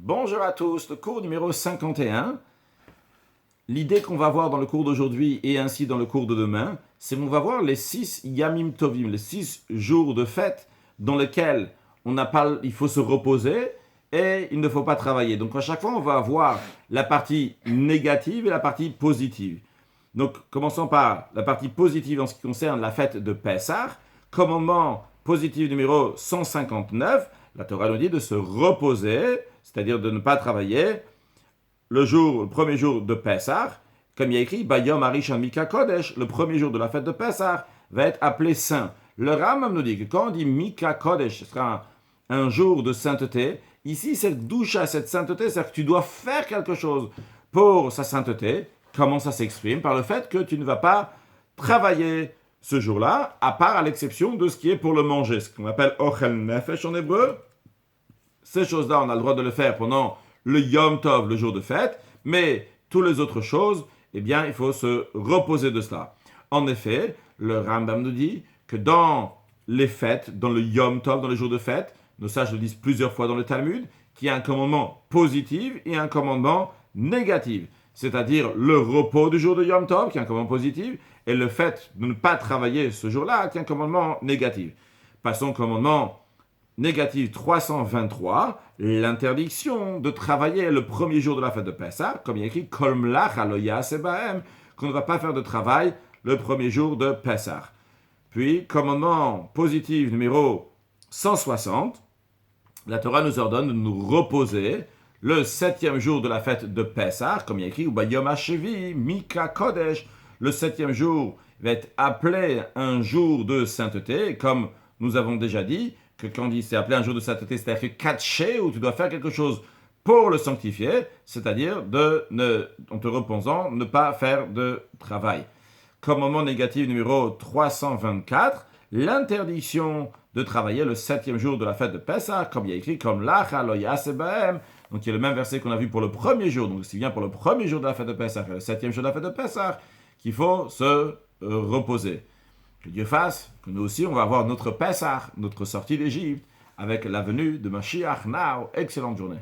Bonjour à tous, le cours numéro 51. L'idée qu'on va voir dans le cours d'aujourd'hui et ainsi dans le cours de demain, c'est qu'on va voir les 6 Yamim Tovim, les 6 jours de fête dans lesquels il faut se reposer et il ne faut pas travailler. Donc à chaque fois, on va voir la partie négative et la partie positive. Donc commençons par la partie positive en ce qui concerne la fête de Pessah. Commandement positif numéro 159, la Torah nous dit de se reposer, c'est-à-dire de ne pas travailler, le premier jour de Pessah, comme il y a écrit, Bayom Arishon Mika Kodesh, le premier jour de la fête de Pessah, va être appelé saint. Le Rambam nous dit que quand on dit Mika Kodesh, ce sera un jour de sainteté. Ici, cette doucha, cette sainteté, c'est-à-dire que tu dois faire quelque chose pour sa sainteté. Comment ça s'exprime? Par le fait que tu ne vas pas travailler ce jour-là, à part à l'exception de ce qui est pour le manger, ce qu'on appelle Ochel Nefesh en hébreu. Ces choses-là, on a le droit de le faire pendant le Yom Tov, le jour de fête, mais toutes les autres choses, eh bien, il faut se reposer de cela. En effet, le Rambam nous dit que dans les fêtes, dans le Yom Tov, dans les jours de fête, nos sages le disent plusieurs fois dans le Talmud, qu'il y a un commandement positif et un commandement négatif. C'est-à-dire le repos du jour de Yom Tov, qui est un commandement positif, et le fait de ne pas travailler ce jour-là, qui est un commandement négatif. Passons au commandement négatif 323, l'interdiction de travailler le premier jour de la fête de Pessah, comme il est écrit, Kol mlach lo yaseh bahem, qu'on ne va pas faire de travail le premier jour de Pessah. Puis, commandement positif numéro 160, la Torah nous ordonne de nous reposer le 7e jour de la fête de Pessah, comme il y a écrit, Bayom HaShevi, Mika Kodesh, le 7e jour va être appelé un jour de sainteté, comme nous avons déjà dit, que quand c'est appelé un jour de sainteté, c'est-à-dire que catché, où tu dois faire quelque chose pour le sanctifier, c'est-à-dire en te reposant, ne pas faire de travail. Commandement négatif numéro 324, l'interdiction de travailler le 7e jour de la fête de Pessah, comme il y a écrit, comme l'Acha lo yaseh bahem. Donc il y a le même verset qu'on a vu pour le premier jour, donc c'est bien pour le premier jour de la fête de Pessah, le 7e jour de la fête de Pessah, qu'il faut se reposer. Que Dieu fasse que nous aussi, on va avoir notre Pessah, notre sortie d'Égypte, avec la venue de Mashiach now. Excellente journée.